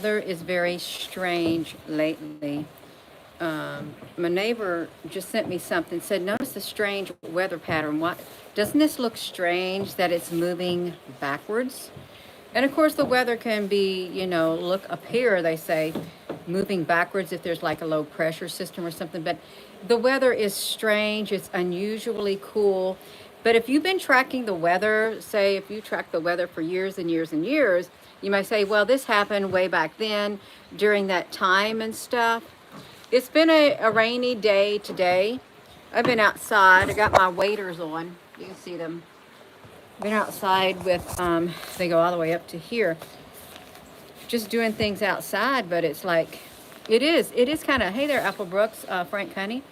weather is very strange lately. My neighbor just sent me something, said, notice the strange weather pattern. What, doesn't this look strange that it's moving backwards? And of course the weather can be, you know, look up here, they say, moving backwards if there's like a low pressure system or something. But the weather is strange. It's unusually cool. But if you've been tracking the weather, say if you track the weather for years and years and years, you might say, well, this happened way back then during that time and stuff. It's been a rainy day today. I've been outside. I got my waders on. You can see them. Been outside with, they go all the way up to here. Just doing things outside, but it's like, it is kind of, hey there, Apple Brooks, Frank Honey.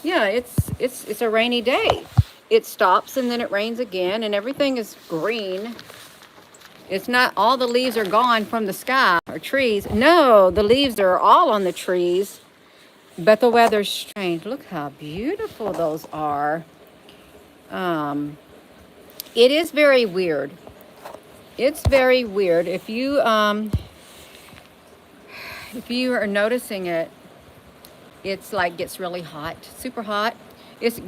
Yeah, it's a rainy day. It stops and then it rains again and everything is green. It's not all the leaves are gone from the sky or trees. No, the leaves are all on the trees, but the weather's strange. Look how beautiful those are. It is very weird. It's very weird. If you are noticing it, it's like gets really hot, super hot. It's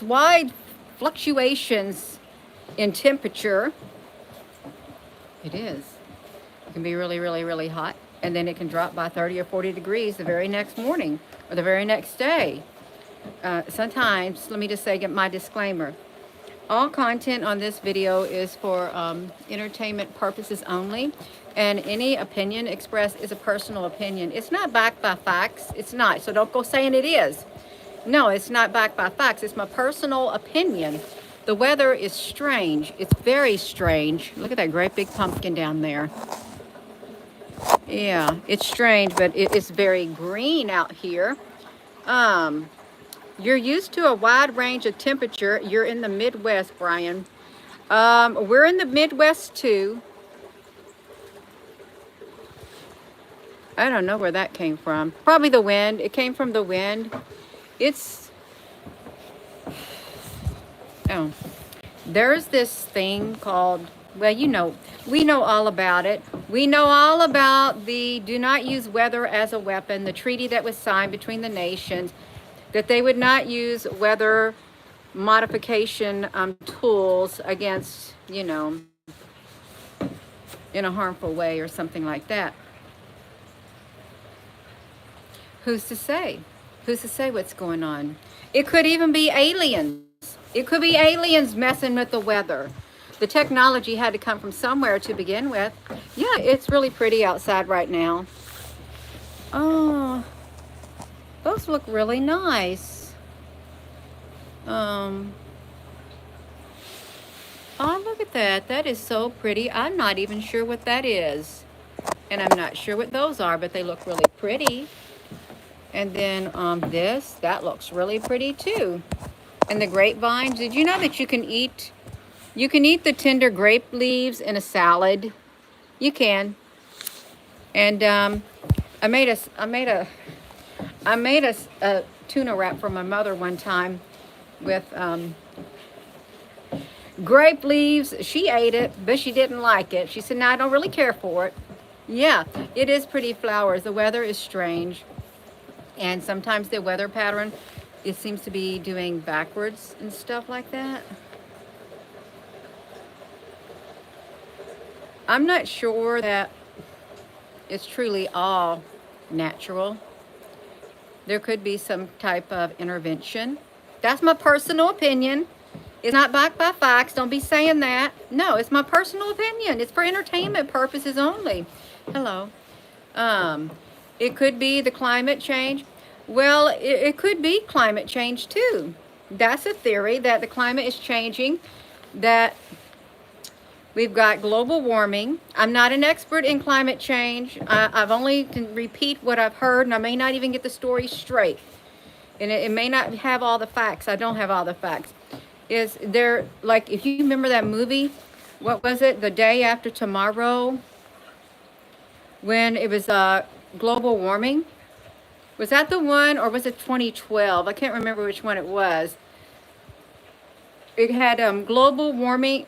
wide fluctuations in temperature. It is. It can be really, really, really hot, and then it can drop by 30 or 40 degrees the very next morning or the very next day. Sometimes, let me just say, get my disclaimer. All content on this video is for entertainment purposes only, and any opinion expressed is a personal opinion. It's not backed by facts. It's not. So don't go saying it is. No, it's not backed by facts. It's my personal opinion. The weather is strange. It's very strange. Look at that great big pumpkin down there. Yeah, it's strange, but it's very green out here. You're used to a wide range of temperature. You're in the Midwest, Brian. We're in the Midwest too. I don't know where that came from. Probably the wind. It came from the wind. There's this thing called, well, you know, we know all about it. We know all about the do not use weather as a weapon, the treaty that was signed between the nations, that they would not use weather modification tools against, you know, in a harmful way or something like that. Who's to say? Who's to say what's going on? It could even be aliens. It could be aliens messing with the weather. The technology had to come from somewhere to begin with. Yeah, it's really pretty outside right now. Oh, those look really nice. Oh, look at that. That is so pretty. I'm not even sure what that is. And I'm not sure what those are, but they look really pretty. And then that looks really pretty too. And the grapevines, did you know that you can eat the tender grape leaves in a salad? You can. And I made a tuna wrap for my mother one time with grape leaves. She ate it, but she didn't like it. She said, no, I don't really care for it. Yeah, it is pretty flowers. The weather is strange. And sometimes the weather pattern, it seems to be doing backwards and stuff like that. I'm not sure that it's truly all natural. There could be some type of intervention. That's my personal opinion. It's not backed by facts. Don't be saying that. No, it's my personal opinion. It's for entertainment purposes only. Hello. It could be the climate change. Well, it could be climate change too. That's a theory that the climate is changing, that we've got global warming. I'm not an expert in climate change. I've only can repeat what I've heard, and I may not even get the story straight. And it may not have all the facts. I don't have all the facts. Is there, like, if you remember that movie, what was it, The Day After Tomorrow, when it was global warming? Was that the one, or was it 2012? I can't remember which one it was. It had global warming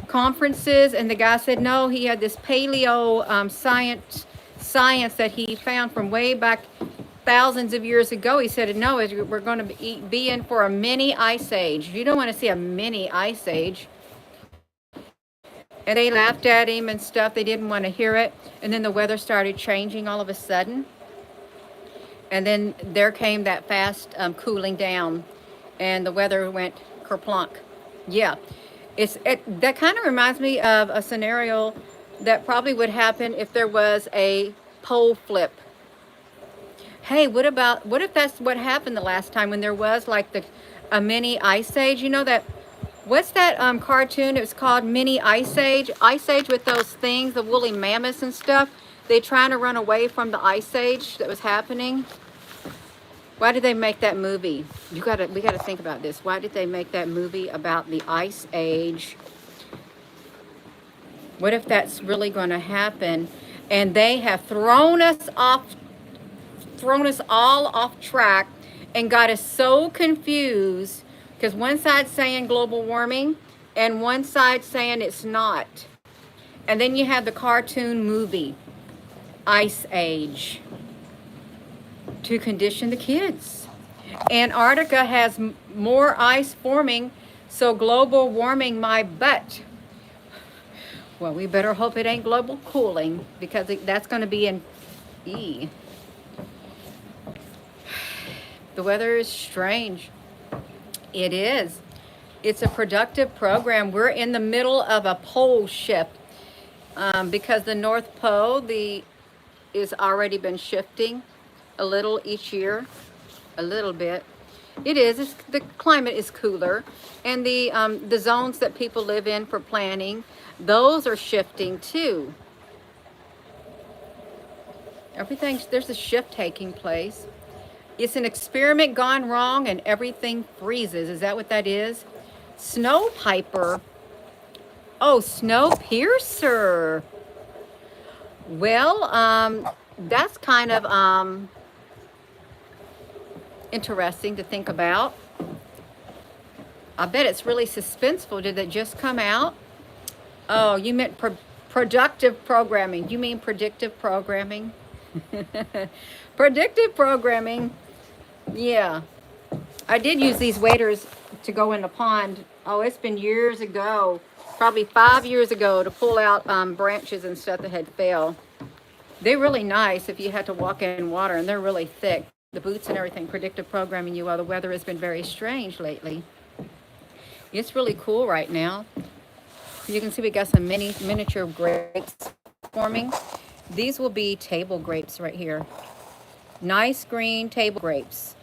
conferences, and the guy said no, he had this paleo science that he found from way back thousands of years ago. He said no, we're going to be in for a mini ice age. You don't want to see a mini ice age. And they laughed at him and stuff. They didn't want to hear it. And then the weather started changing all of a sudden. And then there came that fast cooling down, and the weather went kerplunk. Yeah, that kind of reminds me of a scenario that probably would happen if there was a pole flip. Hey, what if that's what happened the last time when there was like a mini ice age? You know that, what's that cartoon? It was called Mini Ice Age. Ice Age with those things, the woolly mammoths and stuff. They trying to run away from the ice age that was happening. Why did they make that movie? We gotta think about this. Why did they make that movie about the ice age? What if that's really going to happen? And they have thrown us all off track and got us so confused, because one side's saying global warming and one side saying it's not. And then you have the cartoon movie, Ice Age, to condition the kids. Antarctica has more ice forming, so global warming my butt. Well, we better hope it ain't global cooling, because that's going to be in E. The weather is strange. It is. It's a productive program. We're in the middle of a pole shift, because the North Pole is already been shifting a little each year, a little bit. It is. The climate is cooler, and the zones that people live in for planting, those are shifting too. There's a shift taking place. It's an experiment gone wrong, and everything freezes. Is that what that is? Snowpiper. Oh, Snowpiercer. Well, that's kind of interesting to think about. I bet it's really suspenseful. Did that just come out? Oh, you meant productive programming. You mean predictive programming? Predictive programming. Yeah. I did use these waders to go in the pond. Oh, it's been years ago, probably 5 years ago, to pull out branches and stuff that had fell. They're really nice if you had to walk in water, and they're really thick. The boots and everything, predictive programming you while the weather has been very strange lately. It's really cool right now. You can see we got some miniature grapes forming. These will be table grapes right here. Nice green table grapes.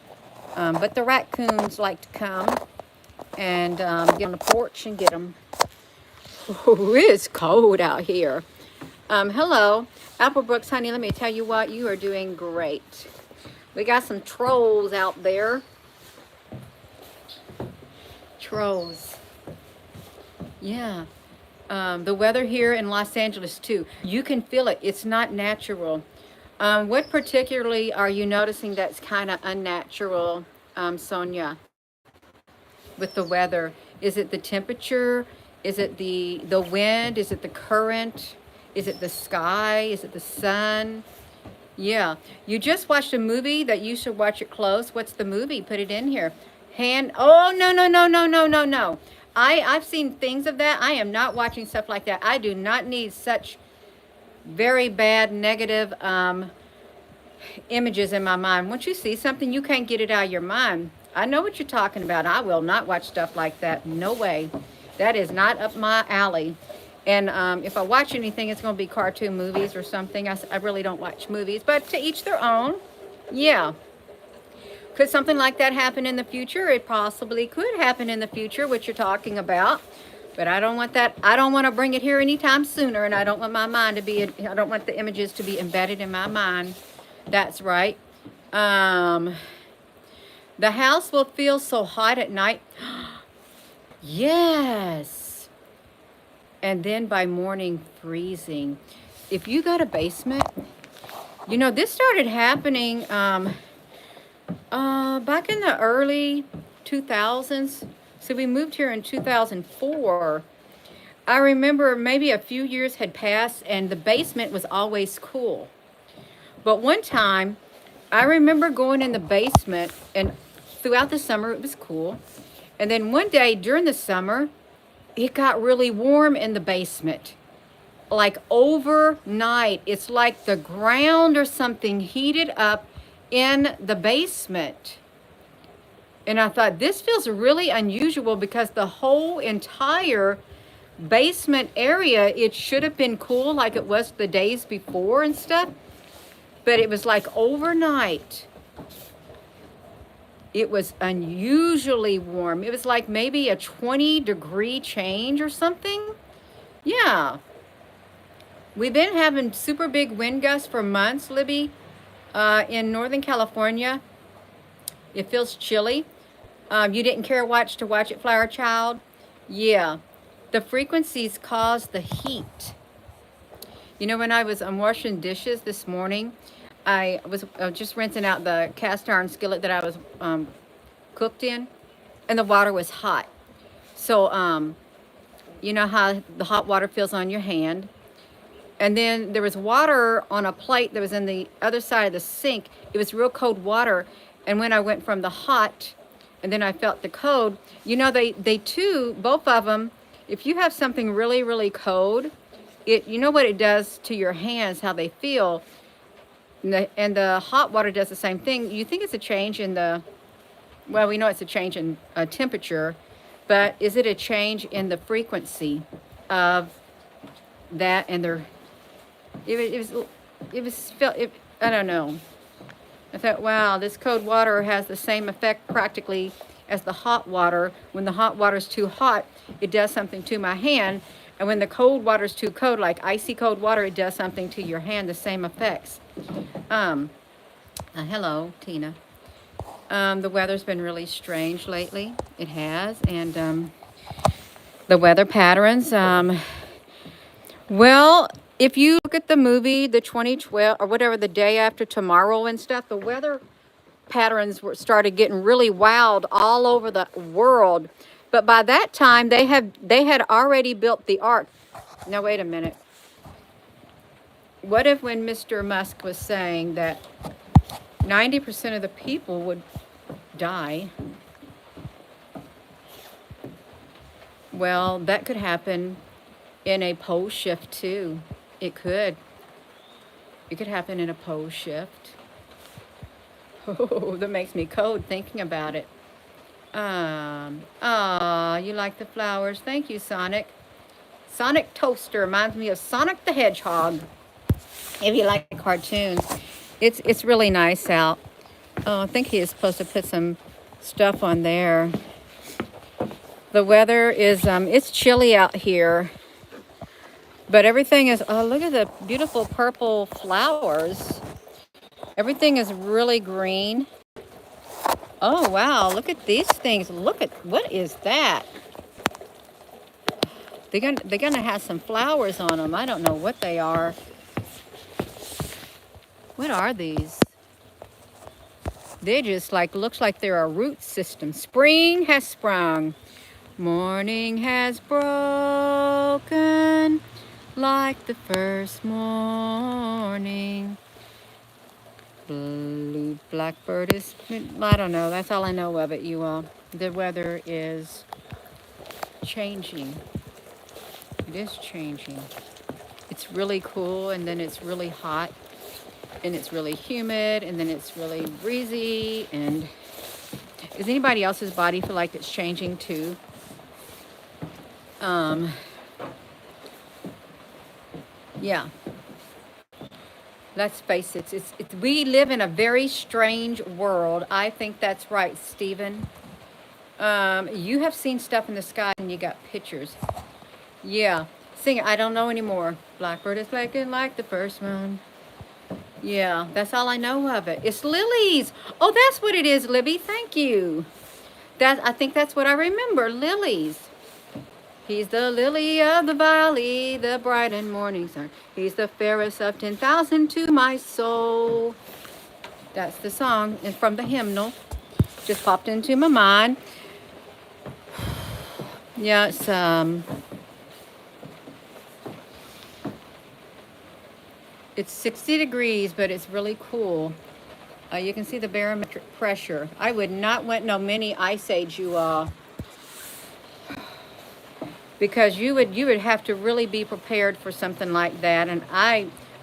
But the raccoons like to come and get on the porch and get them. Ooh, it's cold out here. Hello, Applebrooks, honey. Let me tell you what, you are doing great. We got some trolls out there. Trolls. Yeah. The weather here in Los Angeles too. You can feel it. It's not natural. What particularly are you noticing that's kind of unnatural, Sonia, with the weather? Is it the temperature? Is it the wind? Is it the current? Is it the sky? Is it the sun? Yeah. You just watched a movie that you should watch it close. What's the movie? Put it in here. Oh, no. I've seen things of that. I am not watching stuff like that. I do not need such very bad negative images in my mind. Once you see something, you can't get it out of your mind. I know what you're talking about. I will not watch stuff like that. No way. That is not up my alley. And if I watch anything, it's going to be cartoon movies or something. I really don't watch movies, but to each their own. Yeah. Could something like that happen in the future? It possibly could happen in the future, what you're talking about. But I don't want that. I don't want to bring it here anytime sooner, and I don't want my mind to be, I don't want the images to be embedded in my mind. That's right. The house will feel so hot at night. Yes. And then by morning, freezing. If you got a basement, you know, this started happening back in the early 2000s. So we moved here in 2004. I remember maybe a few years had passed and the basement was always cool. But one time, I remember going in the basement and throughout the summer it was cool. And then one day during the summer, it got really warm in the basement. Like overnight, it's like the ground or something heated up in the basement. And I thought, this feels really unusual because the whole entire basement area, it should have been cool like it was the days before and stuff. But it was like overnight, it was unusually warm. It was like maybe a 20-degree change or something. Yeah. We've been having super big wind gusts for months, Libby, in Northern California. It feels chilly. You didn't care to watch it, Flower Child? Yeah. The frequencies cause the heat. You know, when I'm washing dishes this morning, I was just rinsing out the cast iron skillet that I was cooked in, and the water was hot. So, you know how the hot water feels on your hand. And then there was water on a plate that was in the other side of the sink. It was real cold water. And when I went from the hot, and then I felt the cold, you know, they too, both of them, if you have something really, really cold, you know what it does to your hands, how they feel. And the hot water does the same thing. You think it's a change in well, we know it's a change in temperature, but is it a change in the frequency of that? And I don't know. I thought, wow, this cold water has the same effect practically as the hot water. When the hot water is too hot, it does something to my hand. And when the cold water is too cold, like icy cold water, it does something to your hand, the same effects. Hello, Tina. The weather's been really strange lately. It has. And the weather patterns, well, if you look at the movie, the 2012, or whatever, the day after tomorrow and stuff, the weather patterns started getting really wild all over the world. But by that time, they had already built the ark. Now, wait a minute. What if when Mr. Musk was saying that 90% of the people would die? Well, that could happen in a pole shift too. It could happen in a pole shift. Oh, that makes me cold thinking about it. You like the flowers. Thank you, Sonic. Sonic Toaster reminds me of Sonic the Hedgehog. If you like cartoons, it's really nice out. Oh, I think he is supposed to put some stuff on there. The weather is it's chilly out here. But everything is, oh, look at the beautiful purple flowers. Everything is really green. Oh, wow, look at these things. Look at, what is that? They're gonna have some flowers on them. I don't know what they are. What are these? They just looks like they're a root system. Spring has sprung. Morning has broken. Like the first morning. Blue blackbird is, I don't know. That's all I know of it, you all. The weather is changing. It is changing. It's really cool, and then it's really hot, and it's really humid, and then it's really breezy. And does anybody else's body feel like it's changing too? Yeah. Let's face it, we live in a very strange world. I think that's right, Stephen. You have seen stuff in the sky and you got pictures. Yeah. Sing it. I don't know anymore. Blackbird is making like the first one. Yeah, that's all I know of it. It's lilies. Oh, that's what it is, Libby. Thank you. I think that's what I remember, lilies. He's the lily of the valley, the bright and morning star. He's the fairest of 10,000 to my soul. That's the song, and from the hymnal. Just popped into my mind. Yeah, it's It's 60 degrees, but it's really cool. You can see the barometric pressure. I would not want no mini ice age, you all, because you would have to really be prepared for something like that. And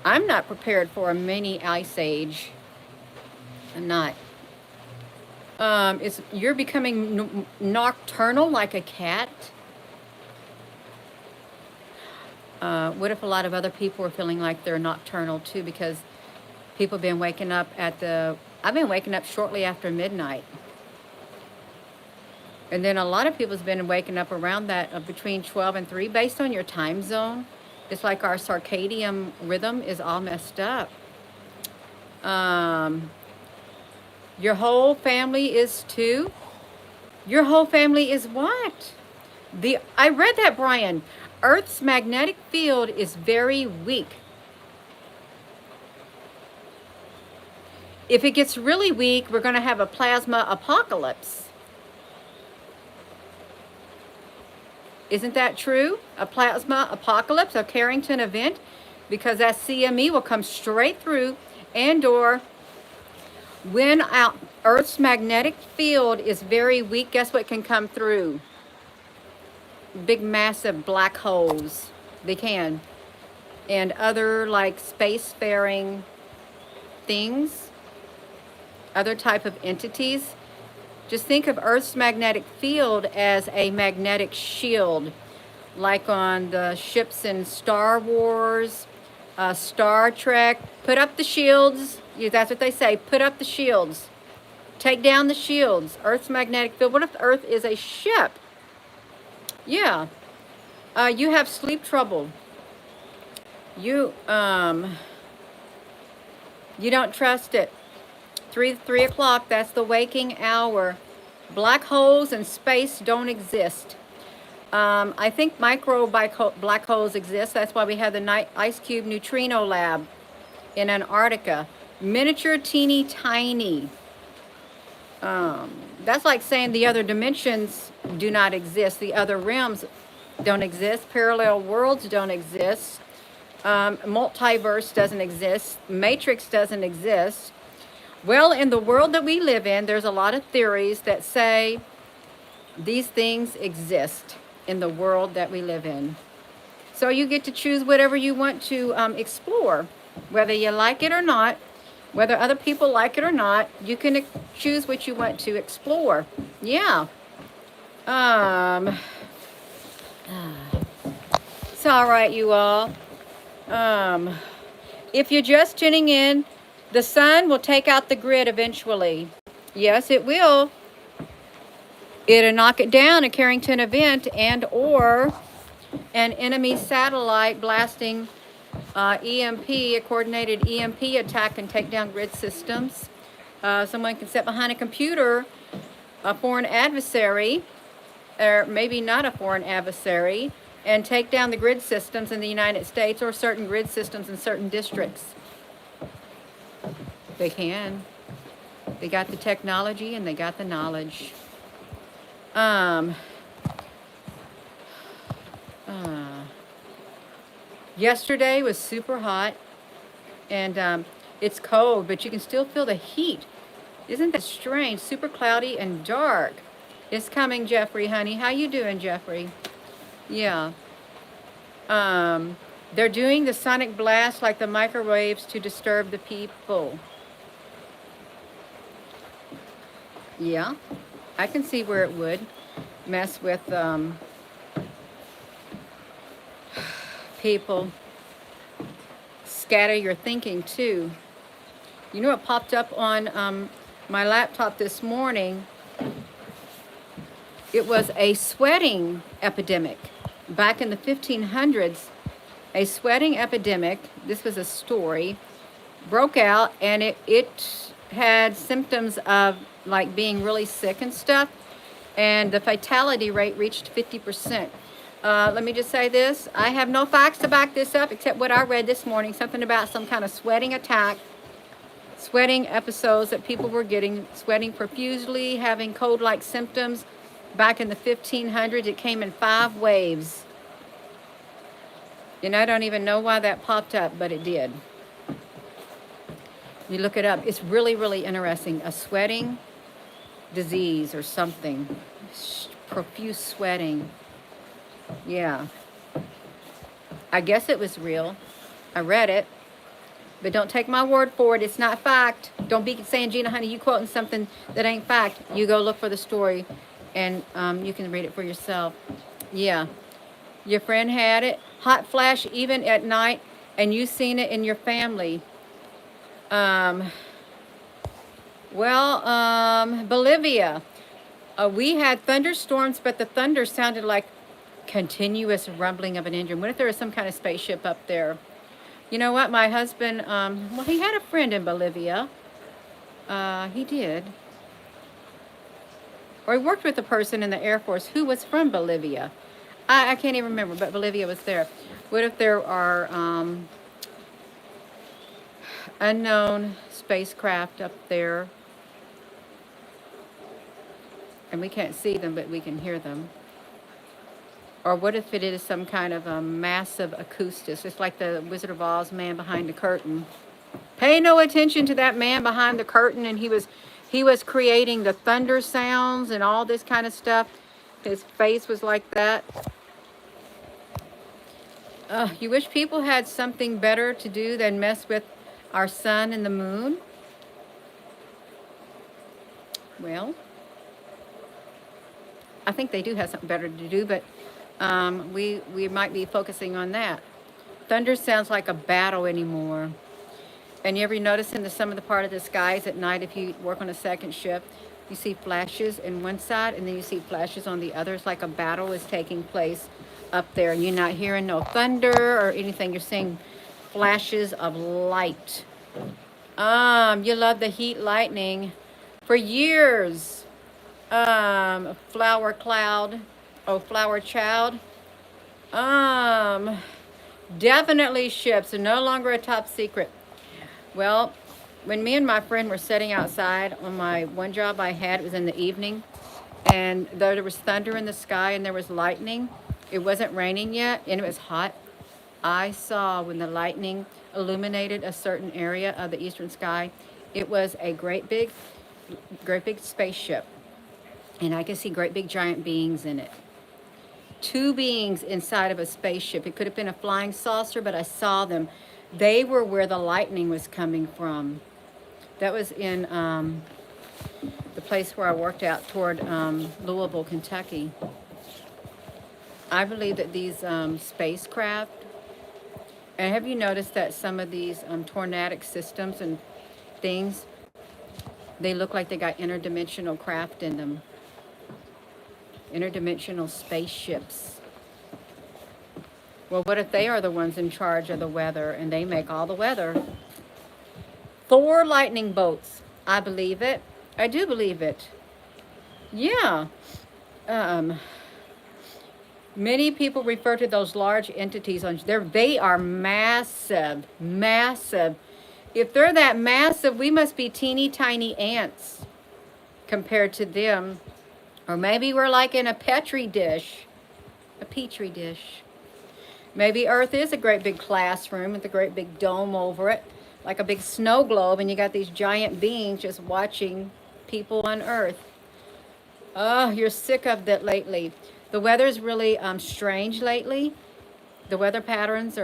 I'm not prepared for a mini ice age. I'm not. You're becoming nocturnal like a cat. What if a lot of other people are feeling like they're nocturnal too? Because people have been waking up I've been waking up shortly after midnight. And then a lot of people have been waking up around that between 12 and 3 based on your time zone. It's like our circadian rhythm is all messed up. Your whole family is too. Your whole family is what? I read that, Brian. Earth's magnetic field is very weak. If it gets really weak, we're going to have a plasma apocalypse. Isn't that true? A plasma apocalypse, a Carrington event, because that CME will come straight through, and/or when Earth's magnetic field is very weak, guess what can come through? Big, massive black holes. They can. And other like spacefaring things, other type of entities. Just think of Earth's magnetic field as a magnetic shield, like on the ships in Star Wars, Star Trek. Put up the shields. That's what they say. Put up the shields. Take down the shields. Earth's magnetic field. What if the Earth is a ship? Yeah. You have sleep trouble. You don't trust it. 3 o'clock, that's the waking hour. Black holes in space don't exist. I think micro black holes exist. That's why we have the ice cube neutrino lab in Antarctica. Miniature, teeny tiny. That's like saying the other dimensions do not exist. The other realms don't exist. Parallel worlds don't exist. Multiverse doesn't exist. Matrix doesn't exist. Well, in the world that we live in, there's a lot of theories that say these things exist in the world that we live in. So you get to choose whatever you want to explore, whether you like it or not, whether other people like it or not. You can choose what you want to explore. Yeah. It's all right, you all. If you're just tuning in, the sun will take out the grid eventually. Yes, it will. It'll knock it down, a Carrington event, and/or an enemy satellite blasting EMP, a coordinated EMP attack, and take down grid systems. Someone can sit behind a computer, a foreign adversary, or maybe not a foreign adversary, and take down the grid systems in the United States or certain grid systems in certain districts. They can. They got the technology and they got the knowledge. Yesterday was super hot, and it's cold, but you can still feel the heat. Isn't that strange? Super cloudy and dark. It's coming, Jeffrey, honey. How you doing, Jeffrey? Yeah. They're doing the sonic blast like the microwaves to disturb the people. Yeah, I can see where it would mess with people. Scatter your thinking too. You know what popped up on my laptop this morning? It was a sweating epidemic. Back in the 1500s, a sweating epidemic, this was a story, broke out, and it had symptoms of like being really sick and stuff, and the fatality rate reached 50%. Let me just say this. I have no facts to back this up except what I read this morning, something about some kind of sweating attack, sweating episodes that people were getting, sweating profusely, having cold-like symptoms. Back in the 1500s, it came in 5 waves. And I don't even know why that popped up, but it did. You look it up. It's really, really interesting. A sweating disease or something. Profuse sweating. Yeah. I guess it was real. I read it. But don't take my word for it. It's not fact. Don't be saying, Gina, honey, you quoting something that ain't fact. You go look for the story, and you can read it for yourself. Yeah. Your friend had it. Hot flash even at night, and you seen it in your family. Bolivia. We had thunderstorms, but the thunder sounded like continuous rumbling of an engine. What if there was some kind of spaceship up there? You know what? My husband, well, he had a friend in Bolivia. He did. Or he worked with a person in the Air Force who was from Bolivia. I can't even remember, but Bolivia was there. What if there are unknown spacecraft up there? And we can't see them, but we can hear them. Or what if it is some kind of a massive acoustic? It's like the Wizard of Oz man behind the curtain. Pay no attention to that man behind the curtain, and he was creating the thunder sounds and all this kind of stuff. His face was like that. You wish people had something better to do than mess with our sun and the moon? Well, I think they do have something better to do, but we might be focusing on that. Thunder sounds like a battle anymore. And you ever notice in some of the part of the skies at night, if you work on a second shift, you see flashes in one side and then you see flashes on the other. It's like a battle is taking place up there, and you're not hearing no thunder or anything. You're seeing flashes of light. You love the heat lightning. For years, flower cloud, flower child. Definitely ships are no longer a top secret. Well, when me and my friend were sitting outside on my one job I had, it was in the evening, and there was thunder in the sky and there was lightning. It wasn't raining yet, and it was hot. I saw when the lightning illuminated a certain area of the eastern sky, it was a great big spaceship, and I could see great big giant beings in it. 2 beings inside of a spaceship. It could have been a flying saucer, but I saw them. They were where the lightning was coming from. That was in the place where I worked out toward Louisville, Kentucky. I believe that these spacecraft, and have you noticed that some of these tornadic systems and things, they look like they got interdimensional craft in them. Interdimensional spaceships. Well, what if they are the ones in charge of the weather and they make all the weather? Thor lightning bolts. I believe it. I do believe it. Yeah. Many people refer to those large entities on there. They are massive, massive. If they're that massive, we must be teeny tiny ants compared to them. Or maybe we're like in a petri dish. A petri dish. Maybe Earth is a great big classroom with a great big dome over it, like a big snow globe, and you got these giant beings just watching people on Earth. Oh, you're sick of that lately. The weather's really strange lately. The weather patterns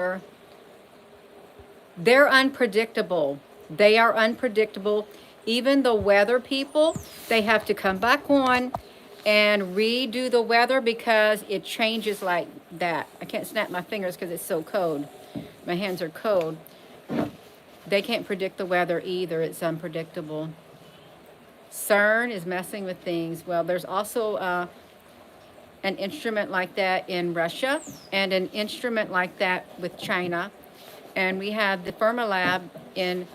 they're unpredictable. They are unpredictable. Even the weather people, they have to come back on and redo the weather because it changes like that. I can't snap my fingers because it's so cold. My hands are cold. They can't predict the weather either. It's unpredictable. CERN is messing with things. Well, there's also an instrument like that in Russia and an instrument like that with China. And we have the Fermilab in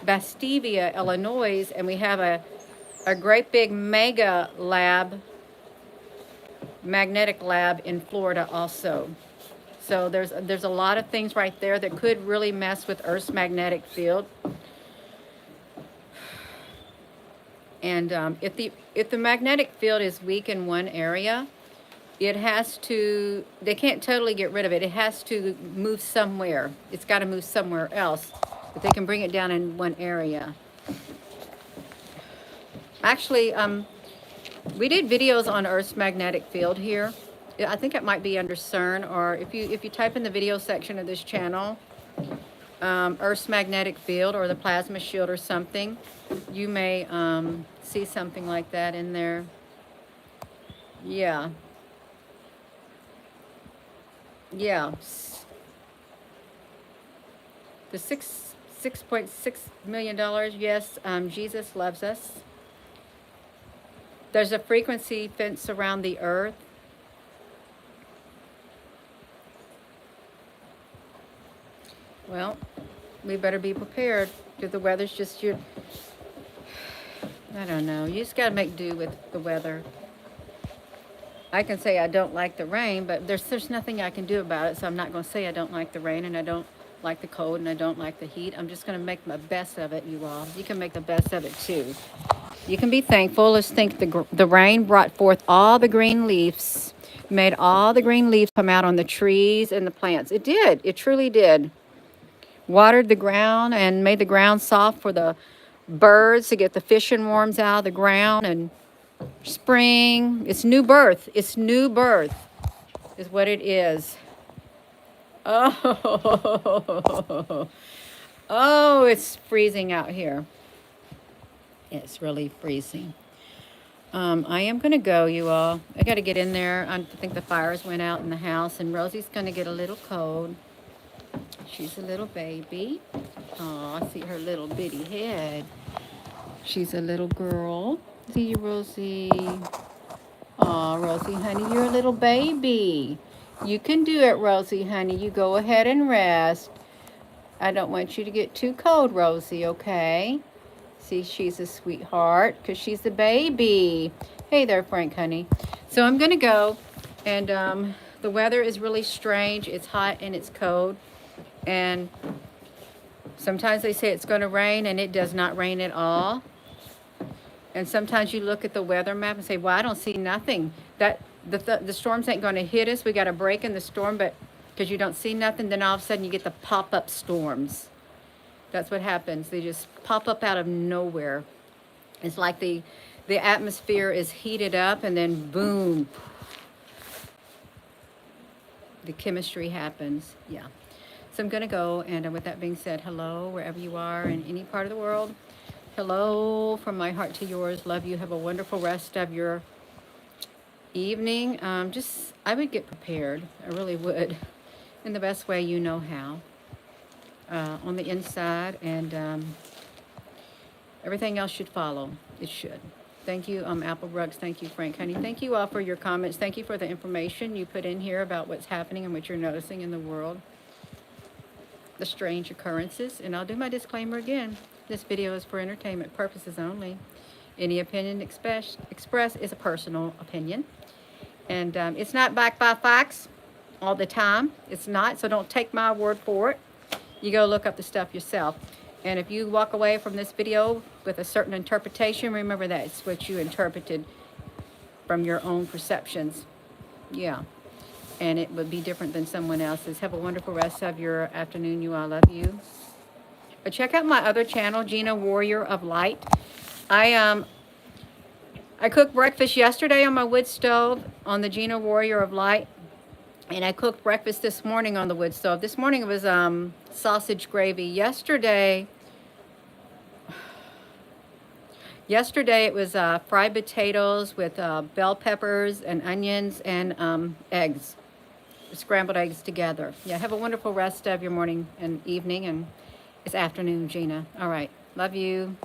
Batavia, Illinois, and we have a great big mega lab, magnetic lab in Florida also. So there's a lot of things right there that could really mess with Earth's magnetic field. And if the magnetic field is weak in one area, they can't totally get rid of it. It has to move somewhere. It's got to move somewhere else. but they can bring it down in one area. Actually, we did videos on Earth's magnetic field here. I think it might be under CERN, or if you type in the video section of this channel, Earth's magnetic field or the plasma shield or something, you may see something like that in there. Yeah. Yeah. The $6.6 million, yes, Jesus loves us. There's a frequency fence around the earth. Well, we better be prepared because the weather's just I don't know. You just got to make do with the weather. I can say I don't like the rain, but there's nothing I can do about it, so I'm not going to say I don't like the rain and I don't like the cold and I don't like the heat. I'm just going to make the best of it, you all. You can make the best of it too. You can be thankful. Let's think the rain brought forth all the green leaves, made all the green leaves come out on the trees and the plants. It did. It truly did. Watered the ground and made the ground soft for the birds to get the fishing worms out of the ground. And spring, it's new birth. It's new birth is what it is. Oh, oh, it's freezing out here. It's really freezing. I am going to go, you all. I got to get in there. I think the fires went out in the house, and Rosie's going to get a little cold. She's a little baby. Oh, I see her little bitty head. She's a little girl. See you, Rosie. Oh, Rosie, honey, you're a little baby. You can do it, Rosie, honey. You go ahead and rest. I don't want you to get too cold, Rosie, okay? See, she's a sweetheart because she's a baby. Hey there, Frank, honey. So I'm going to go, and the weather is really strange. It's hot and it's cold, and sometimes they say it's going to rain, and it does not rain at all. And sometimes you look at the weather map and say, well, I don't see nothing. That the storms ain't going to hit us. We got a break in the storm, but because you don't see nothing, then all of a sudden you get the pop-up storms. That's what happens. They just pop up out of nowhere. It's like the atmosphere is heated up, and then boom, the chemistry happens. Yeah. So I'm going to go, and with that being said, hello, wherever you are in any part of the world. Hello from my heart to yours. Love you. Have a wonderful rest of your evening. I would get prepared. I really would. In the best way you know how. On the inside, and everything else should follow. It should. Thank you, Apple Rugs. Thank you, Frank, honey. Thank you all for your comments. Thank you for the information you put in here about what's happening and what you're noticing in the world. The strange occurrences. And I'll do my disclaimer again. This video is for entertainment purposes only. Any opinion expressed is a personal opinion. And it's not backed by facts all the time. It's not, so don't take my word for it. You go look up the stuff yourself. And if you walk away from this video with a certain interpretation, remember that it's what you interpreted from your own perceptions. Yeah. And it would be different than someone else's. Have a wonderful rest of your afternoon. You all, love you. But check out my other channel, Gina Warrior of Light. I cooked breakfast yesterday on my wood stove on the Gina Warrior of Light. And I cooked breakfast this morning on the wood stove. This morning it was sausage gravy. Yesterday it was fried potatoes with bell peppers and onions and eggs. Scrambled eggs together. Yeah, have a wonderful rest of your morning and evening. And it's afternoon, Gina. All right. Love you.